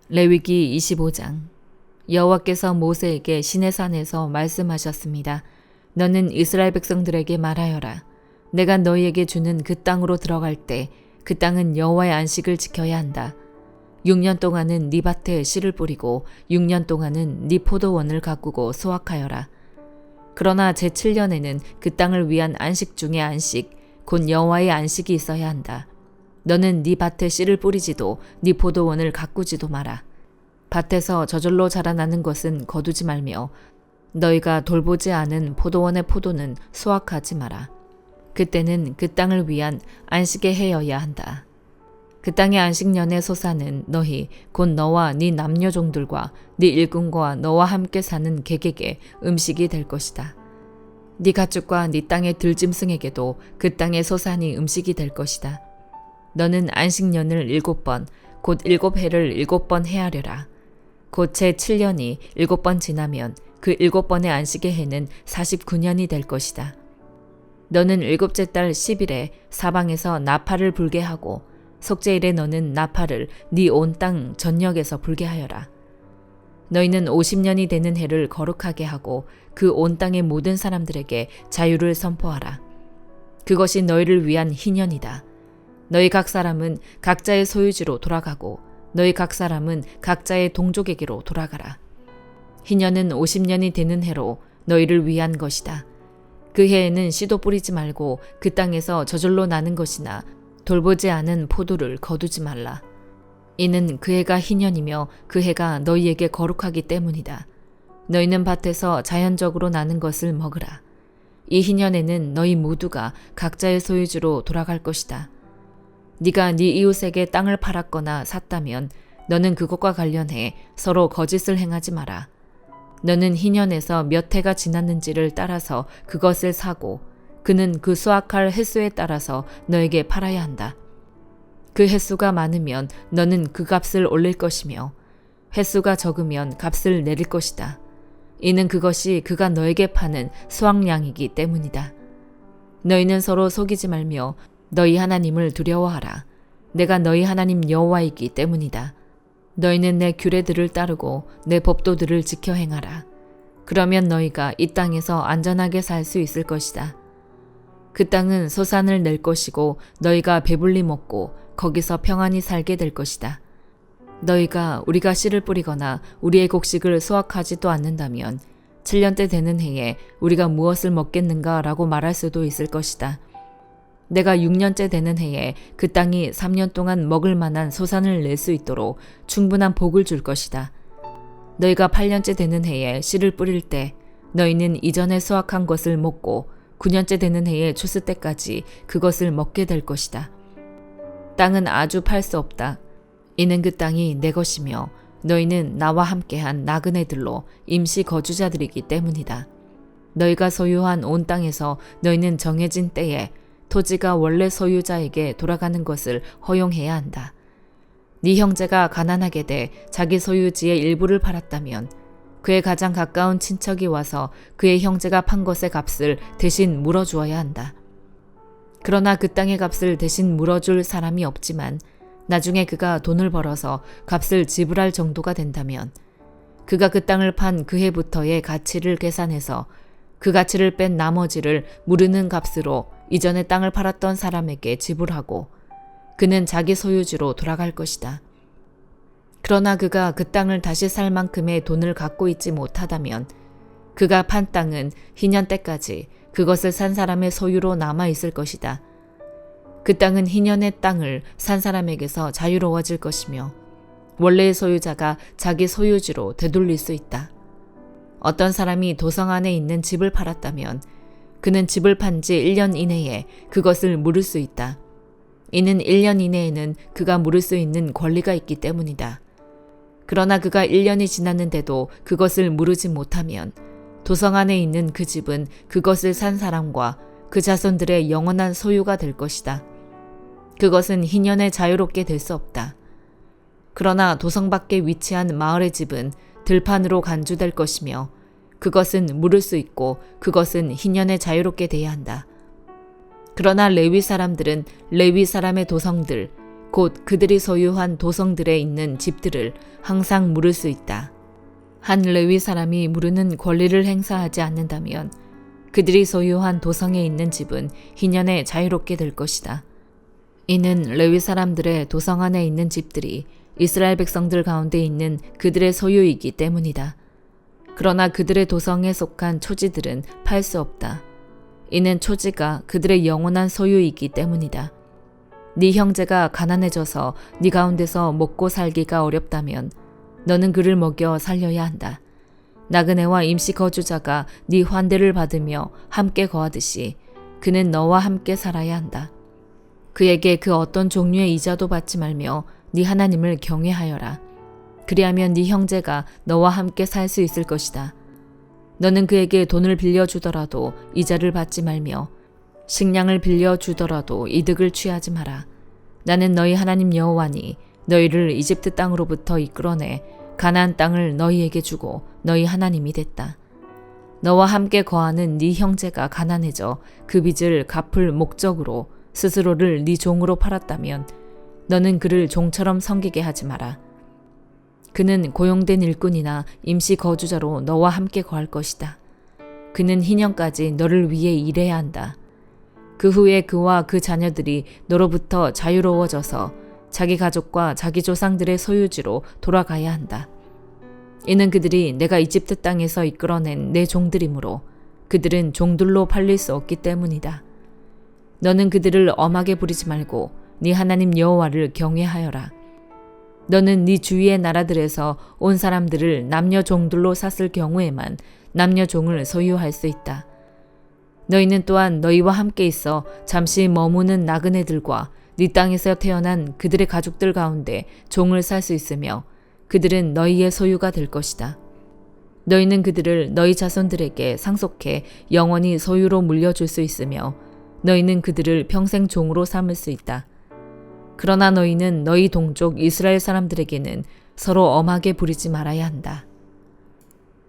레위기 25장. 여호와께서 모세에게 시내산에서 말씀하셨습니다. 너는 이스라엘 백성들에게 말하여라. 내가 너희에게 주는 그 땅으로 들어갈 때 그 땅은 여호와의 안식을 지켜야 한다. 6년 동안은 네 밭에 씨를 뿌리고 6년 동안은 네 포도원을 가꾸고 수확하여라. 그러나 제7년에는 그 땅을 위한 안식 중의 안식, 곧 여호와의 안식이 있어야 한다. 너는 네 밭에 씨를 뿌리지도 네 포도원을 가꾸지도 마라. 밭에서 저절로 자라나는 것은 거두지 말며 너희가 돌보지 않은 포도원의 포도는 수확하지 마라. 그때는 그 땅을 위한 안식의 해여야 한다. 그 땅의 안식년의 소사는 너희 곧 너와 네 남녀종들과 네 일꾼과 너와 함께 사는 객에게 음식이 될 것이다. 네 가축과 네 땅의 들짐승에게도 그 땅의 소산이 음식이 될 것이다. 너는 안식년을 7번, 곧 7해를 7번 헤아려라. 곧 제7년이 7번 지나면 그 7번의 안식의 해는 49년이 될 것이다. 너는 7째 달 10일에 사방에서 나팔을 불게 하고 속죄일에 너는 나팔을 네 온 땅 전역에서 불게 하여라. 너희는 50년이 되는 해를 거룩하게 하고 그 온 땅의 모든 사람들에게 자유를 선포하라. 그것이 너희를 위한 희년이다. 너희 각 사람은 각자의 소유지로 돌아가고 너희 각 사람은 각자의 동족에게로 돌아가라. 희년은 50년이 되는 해로 너희를 위한 것이다. 그 해에는 씨도 뿌리지 말고 그 땅에서 저절로 나는 것이나 돌보지 않은 포도를 거두지 말라. 이는 그 해가 희년이며 그 해가 너희에게 거룩하기 때문이다. 너희는 밭에서 자연적으로 나는 것을 먹으라. 이 희년에는 너희 모두가 각자의 소유지로 돌아갈 것이다. 네가 네 이웃에게 땅을 팔았거나 샀다면 너는 그것과 관련해 서로 거짓을 행하지 마라. 너는 희년에서 몇 해가 지났는지를 따라서 그것을 사고 그는 그 수확할 횟수에 따라서 너에게 팔아야 한다. 그 횟수가 많으면 너는 그 값을 올릴 것이며 횟수가 적으면 값을 내릴 것이다. 이는 그것이 그가 너에게 파는 수확량이기 때문이다. 너희는 서로 속이지 말며 너희 하나님을 두려워하라. 내가 너희 하나님 여호와이기 때문이다. 너희는 내 규례들을 따르고 내 법도들을 지켜 행하라. 그러면 너희가 이 땅에서 안전하게 살 수 있을 것이다. 그 땅은 소산을 낼 것이고 너희가 배불리 먹고 거기서 평안히 살게 될 것이다. 너희가 우리가 씨를 뿌리거나 우리의 곡식을 수확하지도 않는다면 7년째 되는 해에 우리가 무엇을 먹겠는가 라고 말할 수도 있을 것이다. 내가 6년째 되는 해에 그 땅이 3년 동안 먹을 만한 소산을 낼 수 있도록 충분한 복을 줄 것이다. 너희가 8년째 되는 해에 씨를 뿌릴 때 너희는 이전에 수확한 것을 먹고 9년째 되는 해의 추수 때까지 그것을 먹게 될 것이다. 땅은 아주 팔 수 없다. 이는 그 땅이 내 것이며 너희는 나와 함께한 나그네들로 임시 거주자들이기 때문이다. 너희가 소유한 온 땅에서 너희는 정해진 때에 토지가 원래 소유자에게 돌아가는 것을 허용해야 한다. 네 형제가 가난하게 돼 자기 소유지의 일부를 팔았다면 그의 가장 가까운 친척이 와서 그의 형제가 판 것의 값을 대신 물어주어야 한다. 그러나 그 땅의 값을 대신 물어줄 사람이 없지만 나중에 그가 돈을 벌어서 값을 지불할 정도가 된다면 그가 그 땅을 판 그 해부터의 가치를 계산해서 그 가치를 뺀 나머지를 무르는 값으로 이전에 땅을 팔았던 사람에게 지불하고 그는 자기 소유지로 돌아갈 것이다. 그러나 그가 그 땅을 다시 살 만큼의 돈을 갖고 있지 못하다면 그가 판 땅은 희년 때까지 그것을 산 사람의 소유로 남아 있을 것이다. 그 땅은 희년의 땅을 산 사람에게서 자유로워질 것이며 원래의 소유자가 자기 소유지로 되돌릴 수 있다. 어떤 사람이 도성 안에 있는 집을 팔았다면 그는 집을 판 지 1년 이내에 그것을 물을 수 있다. 이는 1년 이내에는 그가 물을 수 있는 권리가 있기 때문이다. 그러나 그가 1년이 지났는데도 그것을 물으지 못하면 도성 안에 있는 그 집은 그것을 산 사람과 그 자손들의 영원한 소유가 될 것이다. 그것은 희년에 자유롭게 될 수 없다. 그러나 도성 밖에 위치한 마을의 집은 들판으로 간주될 것이며 그것은 물을 수 있고 그것은 희년에 자유롭게 돼야 한다. 그러나 레위 사람들은 레위 사람의 도성들, 곧 그들이 소유한 도성들에 있는 집들을 항상 물을 수 있다. 한 레위 사람이 무르는 권리를 행사하지 않는다면 그들이 소유한 도성에 있는 집은 희년에 자유롭게 될 것이다. 이는 레위 사람들의 도성 안에 있는 집들이 이스라엘 백성들 가운데 있는 그들의 소유이기 때문이다. 그러나 그들의 도성에 속한 초지들은 팔 수 없다. 이는 초지가 그들의 영원한 소유이기 때문이다. 네 형제가 가난해져서 네 가운데서 먹고 살기가 어렵다면 너는 그를 먹여 살려야 한다. 나그네와 임시 거주자가 네 환대를 받으며 함께 거하듯이 그는 너와 함께 살아야 한다. 그에게 그 어떤 종류의 이자도 받지 말며 네 하나님을 경외하여라. 그리하면 네 형제가 너와 함께 살 수 있을 것이다. 너는 그에게 돈을 빌려주더라도 이자를 받지 말며 식량을 빌려주더라도 이득을 취하지 마라. 나는 너희 하나님 여호와니 너희를 이집트 땅으로부터 이끌어내 가나안 땅을 너희에게 주고 너희 하나님이 됐다. 너와 함께 거하는 네 형제가 가난해져 그 빚을 갚을 목적으로 스스로를 네 종으로 팔았다면 너는 그를 종처럼 섬기게 하지 마라. 그는 고용된 일꾼이나 임시 거주자로 너와 함께 거할 것이다. 그는 희년까지 너를 위해 일해야 한다. 그 후에 그와 그 자녀들이 너로부터 자유로워져서 자기 가족과 자기 조상들의 소유지로 돌아가야 한다. 이는 그들이 내가 이집트 땅에서 이끌어낸 내 종들이므로 그들은 종들로 팔릴 수 없기 때문이다. 너는 그들을 엄하게 부리지 말고 네 하나님 여호와를 경외하여라. 너는 네 주위의 나라들에서 온 사람들을 남녀 종들로 샀을 경우에만 남녀 종을 소유할 수 있다. 너희는 또한 너희와 함께 있어 잠시 머무는 나그네들과 네 땅에서 태어난 그들의 가족들 가운데 종을 살 수 있으며 그들은 너희의 소유가 될 것이다. 너희는 그들을 너희 자손들에게 상속해 영원히 소유로 물려줄 수 있으며 너희는 그들을 평생 종으로 삼을 수 있다. 그러나 너희는 너희 동족 이스라엘 사람들에게는 서로 엄하게 부리지 말아야 한다.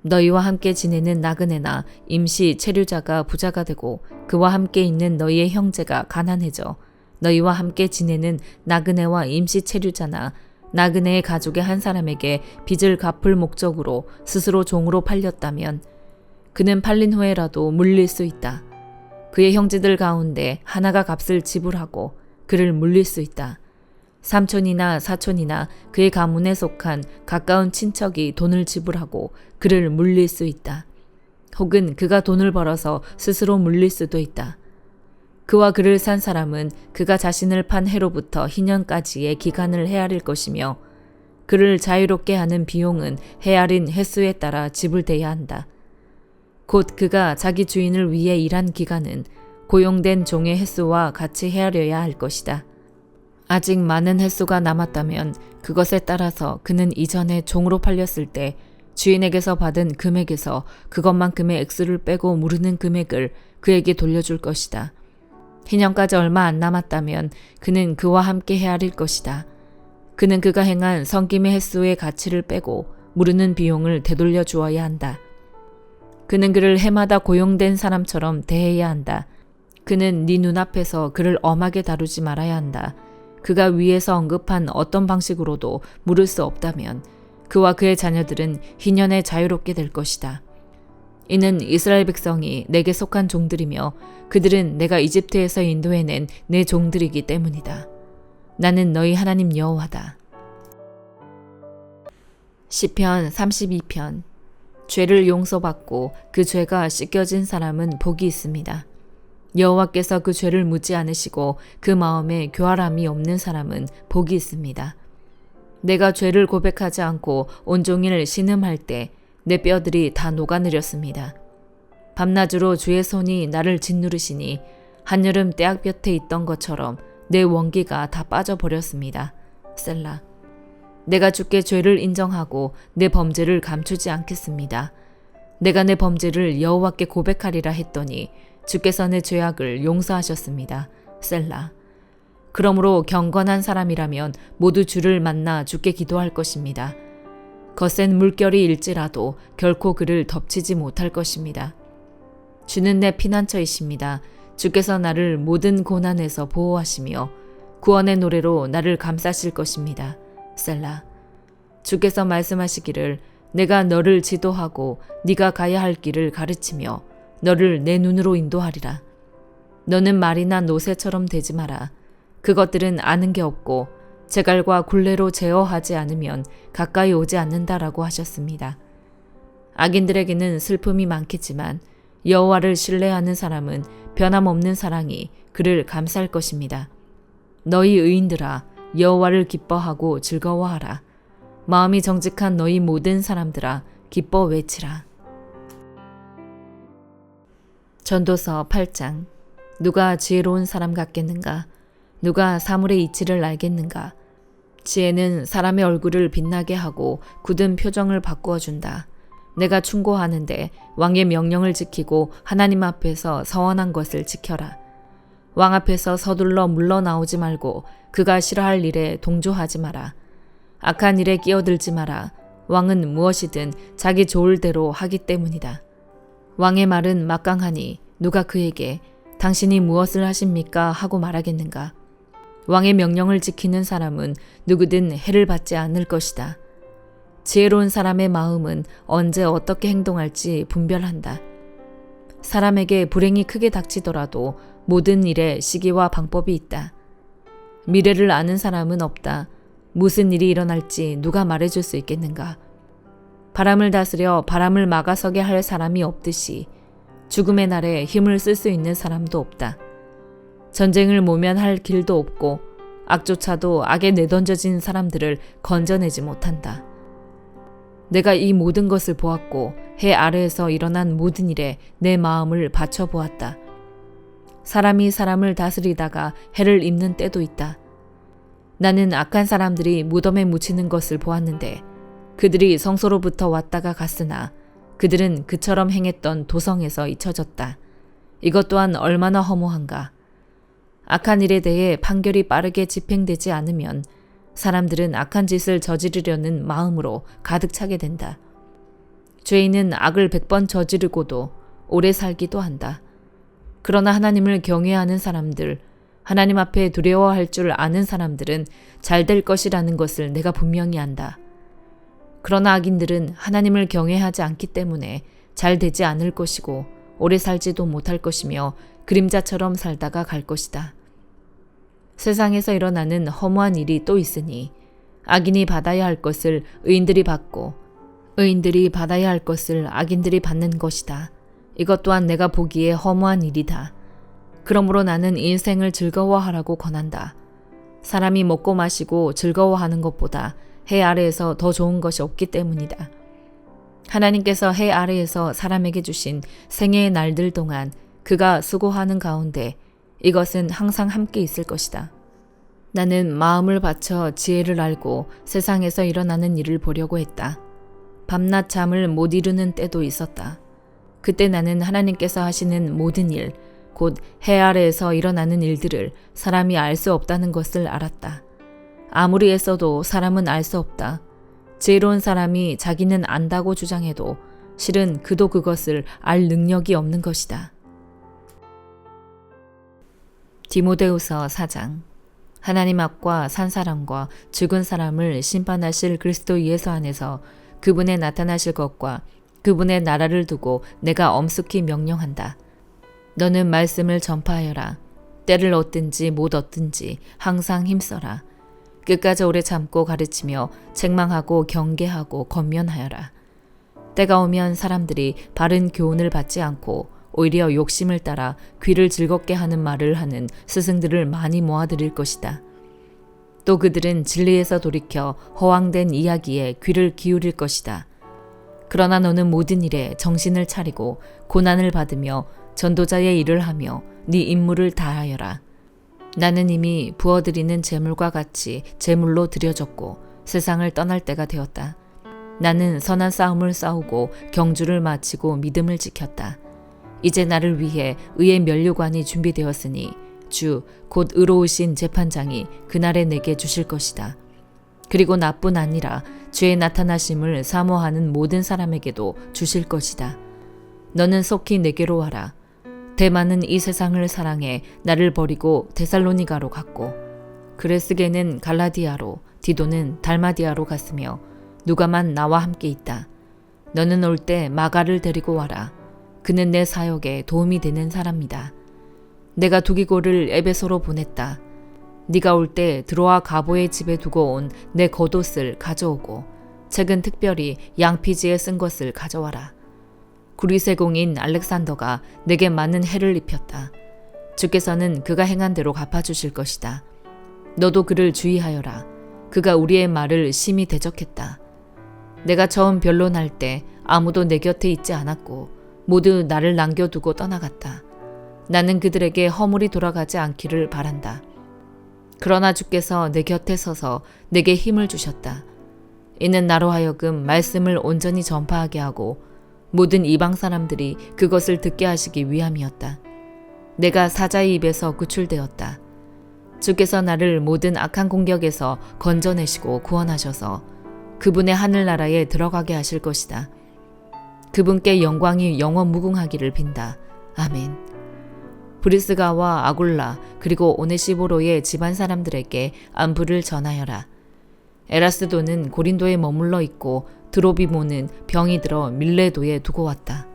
너희와 함께 지내는 나그네나 임시 체류자가 부자가 되고 그와 함께 있는 너희의 형제가 가난해져 너희와 함께 지내는 나그네와 임시 체류자나 나그네의 가족의 한 사람에게 빚을 갚을 목적으로 스스로 종으로 팔렸다면 그는 팔린 후에라도 물릴 수 있다. 그의 형제들 가운데 하나가 값을 지불하고 그를 물릴 수 있다. 삼촌이나 사촌이나 그의 가문에 속한 가까운 친척이 돈을 지불하고 그를 물릴 수 있다. 혹은 그가 돈을 벌어서 스스로 물릴 수도 있다. 그와 그를 산 사람은 그가 자신을 판 해로부터 희년까지의 기간을 헤아릴 것이며 그를 자유롭게 하는 비용은 헤아린 횟수에 따라 지불돼야 한다. 곧 그가 자기 주인을 위해 일한 기간은 고용된 종의 횟수와 같이 헤아려야 할 것이다. 아직 많은 횟수가 남았다면 그것에 따라서 그는 이전에 종으로 팔렸을 때 주인에게서 받은 금액에서 그것만큼의 액수를 빼고 무르는 금액을 그에게 돌려줄 것이다. 희년까지 얼마 안 남았다면 그는 그와 함께 헤아릴 것이다. 그는 그가 행한 섬김의 횟수의 가치를 빼고 무르는 비용을 되돌려 주어야 한다. 그는 그를 해마다 고용된 사람처럼 대해야 한다. 그는 네 눈앞에서 그를 엄하게 다루지 말아야 한다. 그가 위에서 언급한 어떤 방식으로도 물을 수 없다면 그와 그의 자녀들은 희년에 자유롭게 될 것이다. 이는 이스라엘 백성이 내게 속한 종들이며 그들은 내가 이집트에서 인도해낸 내 종들이기 때문이다. 나는 너희 하나님 여호와다. 시편 32편. 죄를 용서받고 그 죄가 씻겨진 사람은 복이 있습니다. 여호와께서 그 죄를 묻지 않으시고 그 마음에 교활함이 없는 사람은 복이 있습니다. 내가 죄를 고백하지 않고 온종일 신음할 때 내 뼈들이 다 녹아내렸습니다. 밤낮으로 주의 손이 나를 짓누르시니 한여름 떼약볕에 있던 것처럼 내 원기가 다 빠져버렸습니다. 셀라. 내가 주께 죄를 인정하고 내 범죄를 감추지 않겠습니다. 내가 내 범죄를 여호와께 고백하리라 했더니 주께서 내 죄악을 용서하셨습니다. 셀라. 그러므로 경건한 사람이라면 모두 주를 만나 주께 기도할 것입니다. 거센 물결이 일지라도 결코 그를 덮치지 못할 것입니다. 주는 내 피난처이십니다. 주께서 나를 모든 고난에서 보호하시며 구원의 노래로 나를 감싸실 것입니다. 셀라. 주께서 말씀하시기를 내가 너를 지도하고 네가 가야 할 길을 가르치며 너를 내 눈으로 인도하리라. 너는 말이나 노새처럼 되지 마라. 그것들은 아는 게 없고 제갈과 굴레로 제어하지 않으면 가까이 오지 않는다라고 하셨습니다. 악인들에게는 슬픔이 많겠지만 여호와를 신뢰하는 사람은 변함없는 사랑이 그를 감쌀 것입니다. 너희 의인들아 여호와를 기뻐하고 즐거워하라. 마음이 정직한 너희 모든 사람들아 기뻐 외치라. 전도서 8장. 누가 지혜로운 사람 같겠는가? 누가 사물의 이치를 알겠는가? 지혜는 사람의 얼굴을 빛나게 하고 굳은 표정을 바꾸어 준다. 내가 충고하는데 왕의 명령을 지키고 하나님 앞에서 서원한 것을 지켜라. 왕 앞에서 서둘러 물러나오지 말고 그가 싫어할 일에 동조하지 마라. 악한 일에 끼어들지 마라. 왕은 무엇이든 자기 좋을 대로 하기 때문이다. 왕의 말은 막강하니 누가 그에게 당신이 무엇을 하십니까? 하고 말하겠는가? 왕의 명령을 지키는 사람은 누구든 해를 받지 않을 것이다. 지혜로운 사람의 마음은 언제 어떻게 행동할지 분별한다. 사람에게 불행이 크게 닥치더라도 모든 일에 시기와 방법이 있다. 미래를 아는 사람은 없다. 무슨 일이 일어날지 누가 말해줄 수 있겠는가? 바람을 다스려 바람을 막아서게 할 사람이 없듯이 죽음의 날에 힘을 쓸 수 있는 사람도 없다. 전쟁을 모면할 길도 없고 악조차도 악에 내던져진 사람들을 건져내지 못한다. 내가 이 모든 것을 보았고 해 아래에서 일어난 모든 일에 내 마음을 바쳐 보았다. 사람이 사람을 다스리다가 해를 입는 때도 있다. 나는 악한 사람들이 무덤에 묻히는 것을 보았는데 그들이 성소로부터 왔다가 갔으나 그들은 그처럼 행했던 도성에서 잊혀졌다. 이것 또한 얼마나 허무한가. 악한 일에 대해 판결이 빠르게 집행되지 않으면 사람들은 악한 짓을 저지르려는 마음으로 가득 차게 된다. 죄인은 악을 100번 저지르고도 오래 살기도 한다. 그러나 하나님을 경외하는 사람들, 하나님 앞에 두려워할 줄 아는 사람들은 잘 될 것이라는 것을 내가 분명히 안다. 그러나 악인들은 하나님을 경외하지 않기 때문에 잘 되지 않을 것이고 오래 살지도 못할 것이며 그림자처럼 살다가 갈 것이다. 세상에서 일어나는 허무한 일이 또 있으니 악인이 받아야 할 것을 의인들이 받고 의인들이 받아야 할 것을 악인들이 받는 것이다. 이것 또한 내가 보기에 허무한 일이다. 그러므로 나는 인생을 즐거워하라고 권한다. 사람이 먹고 마시고 즐거워하는 것보다 해 아래에서 더 좋은 것이 없기 때문이다. 하나님께서 해 아래에서 사람에게 주신 생애의 날들 동안 그가 수고하는 가운데 이것은 항상 함께 있을 것이다. 나는 마음을 바쳐 지혜를 알고 세상에서 일어나는 일을 보려고 했다. 밤낮 잠을 못 이루는 때도 있었다. 그때 나는 하나님께서 하시는 모든 일, 곧 해 아래에서 일어나는 일들을 사람이 알 수 없다는 것을 알았다. 아무리 애써도 사람은 알 수 없다. 지혜로운 사람이 자기는 안다고 주장해도 실은 그도 그것을 알 능력이 없는 것이다. 디모데후서 4장. 하나님 앞과 산 사람과 죽은 사람을 심판하실 그리스도 예수 안에서 그분의 나타나실 것과 그분의 나라를 두고 내가 엄숙히 명령한다. 너는 말씀을 전파하여라. 때를 얻든지 못 얻든지 항상 힘써라. 끝까지 오래 참고 가르치며 책망하고 경계하고 권면하여라. 때가 오면 사람들이 바른 교훈을 받지 않고 오히려 욕심을 따라 귀를 즐겁게 하는 말을 하는 스승들을 많이 모아들일 것이다. 또 그들은 진리에서 돌이켜 허황된 이야기에 귀를 기울일 것이다. 그러나 너는 모든 일에 정신을 차리고 고난을 받으며 전도자의 일을 하며 네 임무를 다하여라. 나는 이미 부어드리는 제물과 같이 제물로 드려졌고 세상을 떠날 때가 되었다. 나는 선한 싸움을 싸우고 경주를 마치고 믿음을 지켰다. 이제 나를 위해 의의 면류관이 준비되었으니 주 곧 의로우신 재판장이 그날에 내게 주실 것이다. 그리고 나뿐 아니라 주의 나타나심을 사모하는 모든 사람에게도 주실 것이다. 너는 속히 내게로 와라. 대만은 이 세상을 사랑해 나를 버리고 데살로니가로 갔고 그레스게는 갈라디아로, 디도는 달마디아로 갔으며 누가만 나와 함께 있다. 너는 올 때 마가를 데리고 와라. 그는 내 사역에 도움이 되는 사람이다. 내가 두기고를 에베소로 보냈다. 네가 올 때 드로아 가보의 집에 두고 온 내 겉옷을 가져오고 책은 특별히 양피지에 쓴 것을 가져와라. 구리세공인 알렉산더가 내게 많은 해를 입혔다. 주께서는 그가 행한 대로 갚아주실 것이다. 너도 그를 주의하여라. 그가 우리의 말을 심히 대적했다. 내가 처음 변론할 때 아무도 내 곁에 있지 않았고 모두 나를 남겨두고 떠나갔다. 나는 그들에게 허물이 돌아가지 않기를 바란다. 그러나 주께서 내 곁에 서서 내게 힘을 주셨다. 이는 나로 하여금 말씀을 온전히 전파하게 하고 모든 이방 사람들이 그것을 듣게 하시기 위함이었다. 내가 사자의 입에서 구출되었다. 주께서 나를 모든 악한 공격에서 건져내시고 구원하셔서 그분의 하늘나라에 들어가게 하실 것이다. 그분께 영광이 영원 무궁하기를 빈다. 아멘. 브리스가와 아굴라 그리고 오네시보로의 집안 사람들에게 안부를 전하여라. 에라스도는 고린도에 머물러 있고 드로비모는 병이 들어 밀레도에 두고 왔다.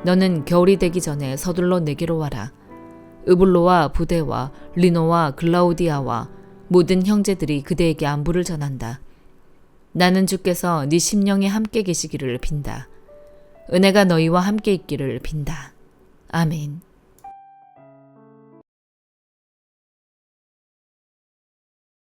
너는 겨울이 되기 전에 서둘러 내게로 와라. 으블로와 부데와 리노와 글라우디아와 모든 형제들이 그대에게 안부를 전한다. 나는 주께서 네 심령에 함께 계시기를 빈다. 은혜가 너희와 함께 있기를 빈다. 아멘.